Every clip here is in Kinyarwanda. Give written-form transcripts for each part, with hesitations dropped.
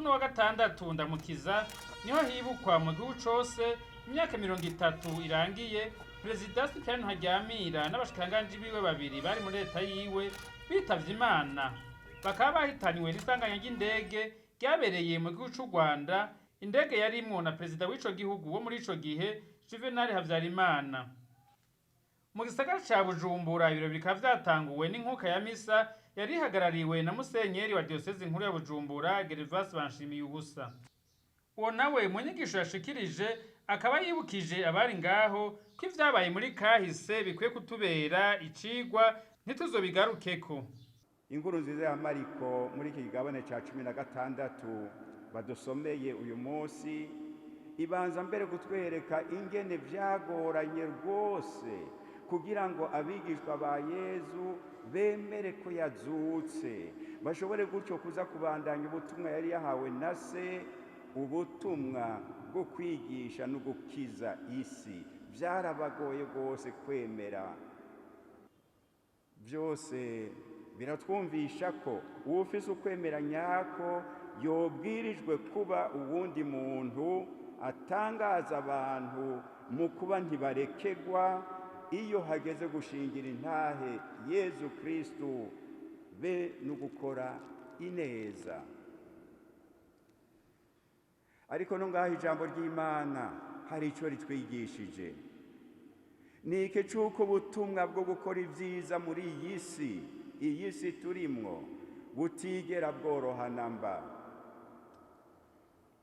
uno wa gatandatu ndamukiza niho hibukwa mu gihugu cose imyaka 30 irangiye Perezida Cyprien Ntaryamira n'abashikiranganji biwe babiri bari muri leta yiwe bitavye Imana, bakaba bahitanywe n'isanganya ry'indege ryabereye mu gihugu c'u Rwanda. Indege yarimwo na perezida w'ico gihugu wo muri ico gihe Juvenal Havyarimana. Mu gisagara ca Bujumbura ibiro bikaba vyatanguwe n'inkuka ya misa yari ihagarariwe na musenyeri wa diocese nkuru ya Bujumbura Gervas Banshimiyubusa. Uwo nawe mu nyigisho yashikirije akaba yibukije abari ngaho ko ivyabaye muri kahise bikwiye kutubera icigwa ntituzobigarukeko. Inkuru nziza ya Mariko muri iki kigabane ca 16 badusomeye uyu munsi ibanza mbere kutwereka ingene vyagoranye rwose kugira ngo abigishwa ba Yezu bemere ko yazutse, bashobore gutyo kuza kubandanya ubutumwa yari yahawe na se, ubutumwa bwo kwigisha no gukiza isi. Vyarabagoye rwose kwemera. Byose biratwumvisha ko uwufise ukwemera nyako yobwirijwe kuba uwundi muntu atangaza abantu mu kuba ntibarekegwa iyo hageze gushingira intahe Yezu Kristu be no gukora ineza. Ariko no ngaho ijambo ry'Imana hari ico ritwigishije. Nike cuko ubutumwa bwo gukora ivyiza muri iyi si turimwo butigera bworohana mba.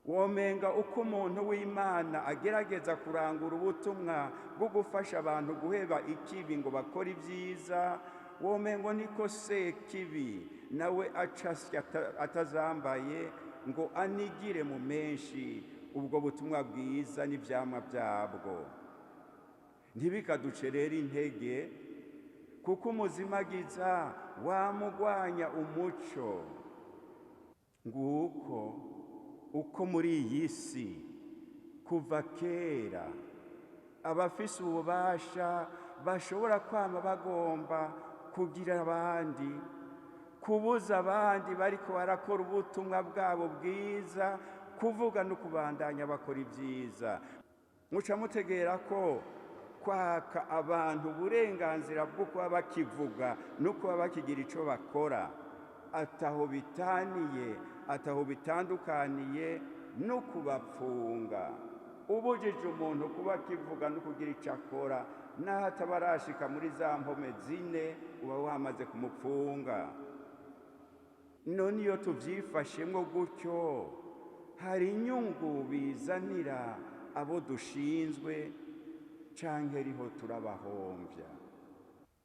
Womenga uko umuntu w'Imana agerageza kurangura ubutumwa bwo gufasha abantu guheba ikibi ngo bakora ivyiza, womengo niko Sekibi nawe acasya atazambaye ngo anigire mu menshi ubwo butumwa bwiza n'ivyamwa byabwo. Ntibikaduce rero intege, kuko umuzimagiza wamugwanya umuco. Nguko uko muri iyi si kuva kera abafise ububasha bashobora kwama bagomba kugira abandi, kubuza abandi bariko barakora ubutumwa bwabo bwiza kuvuga no kubandanya bakora ibyiza. Muca mutegera ko kwaka abantu uburenganzira bwo kuba bakivuga no kuba bakigira ico bakora ataho bitaniye, ataho bitandukaniye no kubapfunga. Ubujije umuntu kuba kivuga no kugira ico akora naho atabarashika muri za mpome zine uba wamaze kumupfunga. None iyo tuvyifashemwo gutyo hari inyungu bizanira abo dushinzwe canke riho turabahomvya.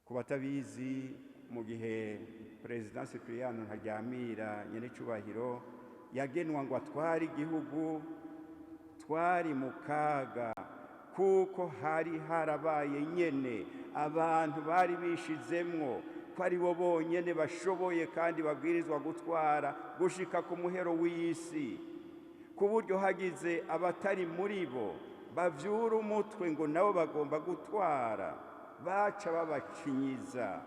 Ku batabizi, mu gihe Perezida Cyprien Ntaryamira nyene cubahiro yagenwa ngo atware igihugu, twari mu kaga kuko hari harabaye nyene abantu bari bishizemwo ko ari bo bonyene bashoboye kandi babwirizwa gutwara gushika ku muhero w'isi, ku buryo hagize abatari muri bo bavyura umutwe ngo nabo bagomba gutwara, baca babacinyiza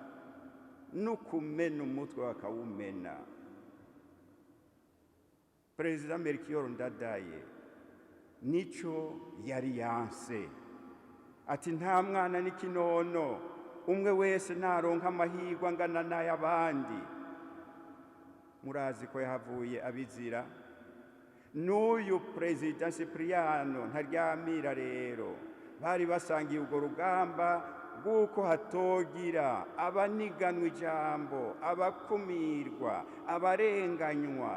no kumena umutwe bakawumena. Perezida Melchior Ndadaye nico yari yanse, ati nta mwana n'ikinono, umwe wese naronka amahirwe angana n'ay'abandi. Murazi ko yahavuye abizira. N'uyu Perezida Cyprien Ntaryamira rero bari basangiye urwo rugamba bw'uko hatogira abaniganwa ijambo, abakumirwa, abarenganywa.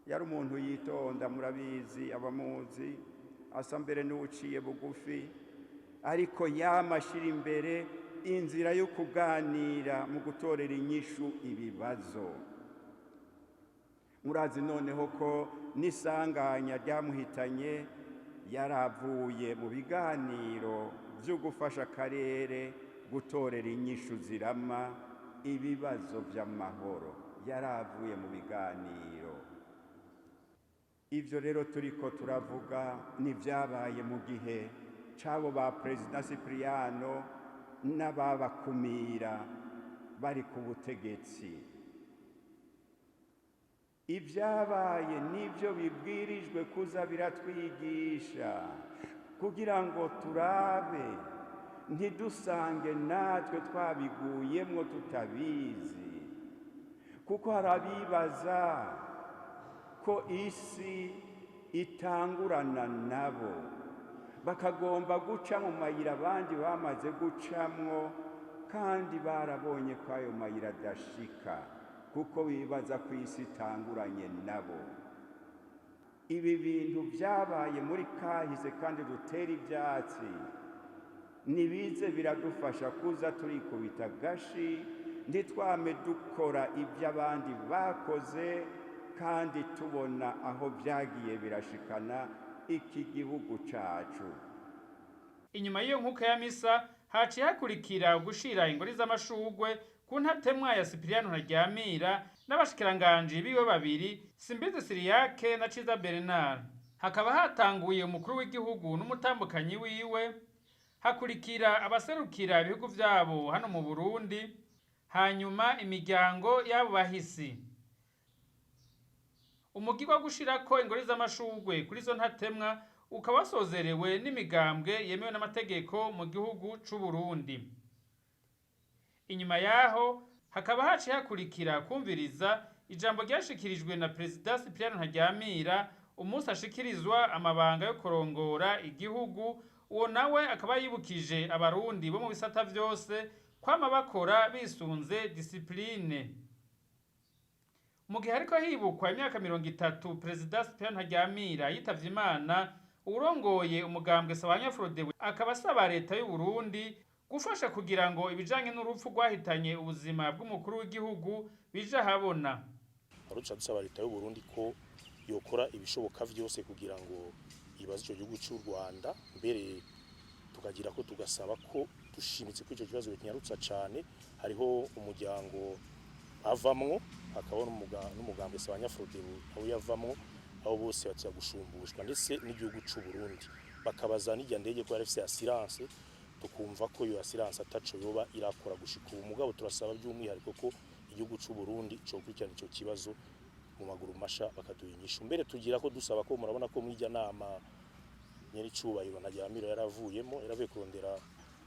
Yari umuntu yitonda, murabizi, abamuzi, asa mbere n'uciye bugufi, ariko yamashira imbere inzira yo kuganira mu gutorera inyishu ibibazo. Murazi noneho ko n'isanganya ryamuhitanye yaravuye mu biganiro byo gufasha akarere gutorera inyishu zirama ibibazo by'amahoro, yaravuye mu biganiro. Ivyo rero turiko turavuga n'ivyabaye mu gihe cabo ba Perezida Cyprien n'ababakumira bari ku butegetsi. ibyabaye nibyo bibwirijwe kuza biratwigisha kugira ngo turabe ntidusange natwe twabiguyemwo tutabizi, kuko hari abibaza ko isi itangurana nabo bakagomba guca mu mayira abandi bamaze gucamwo kandi barabonye ko ayo mayira adashika, kuko bibaza ko isi itanguranye nabo. Ibi bintu byabaye muri kahise kandi dutera ibyatsi nibize biradufasha kuza turikubita gashi ntitwame dukora ibyo abandi bakoze kandi tubona aho byagiye birashikana iki gihugu cacu. Inyuma y'iyo nkuka ya misa haciye hakurikira gushira ingori z'amashugwe ku ntatemwa ya Sipiriyano Ntaryamira n'abashikiranganji biwe babiri Simbizi Siriyake na Ciza Bernard. Hakaba hatanguye umukuru w'igihugu n'umutambukanyi wiwe, hakurikira abaserukira ibihugu vyabo hano mu Burundi, hanyuma imiryango y'abo bahisi. Umugirwa gushirako ingori z'amashugwe kuri zo ntatemwa ukaba wasozerewe n'imigambwe yemewe n'amategeko mu gihugu c'u Burundi. Inyuma yaho hakaba haciye hakurikira kumviriza ijambo ryashikirijwe na Perezida Sipiriyano Ntaryamira umunsi ashikirizwa amabanga yo kurongora igihugu. Uwo nawe akaba yibukije abarundi bo mu bisata vyose kwama bakora bisunze disipline. Mu gihe ariko hibukwa imyaka 30 Perezida Sipiriyano Ntaryamira yitavye Imana, urongoye umugambwe Sawanya Frodebu akaba asaba leta y'u Burundi gufasha kugira ngo ibijanye n'urupfu rwahitanye ubuzima bw'umukuru w'igihugu bija habona. Aruca dusaba leta y'u Burundi ko yokora ibishoboka vyose kugira ngo ibaze ico gihugu cy'u Rwanda, mbere tukagira ko tugasaba ko dushimitse ko ico kibazo kinyarutsa cane. Hariho umuryango avamwo, hakaba n'umugambwe Sawanya Frodebu aho yavamwo, aho bose batya gushumbushwa ndetse n'igihugu cy'u Burundi bakabaza n'ijya ndege ko yarafise assurance, tukumva ko iyo assurance ataco yoba irakora gushika ubu. Mugabo turasaba by'umwihariko ko igihugu cy'u Burundi cyo kurikirana ico kibazo mu maguru masha bakaduhinyisha. Mbere tugira ko dusaba ko murabona ko mw'ijya nama nyeri cubahiro Ntaryamira yaravuye kurondera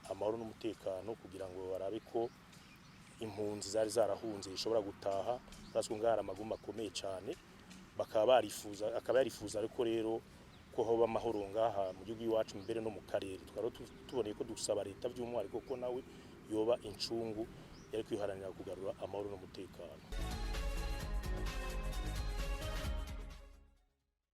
amahoro n'umutekano kugira ngo barabe ko impunzi zari zarahunze ishobora gutaha. Baswe ngara amaguma akomeye cyane, akaba yarifuza ariko rero ko hoba amahoro ngaha mu gihugu iwacu mbere no mu karere. Twaro tuboneye ko dusaba leta by'umwihariko ko nawe yoba incungu yari kwiharanira kugarura amahoro n'umutekano.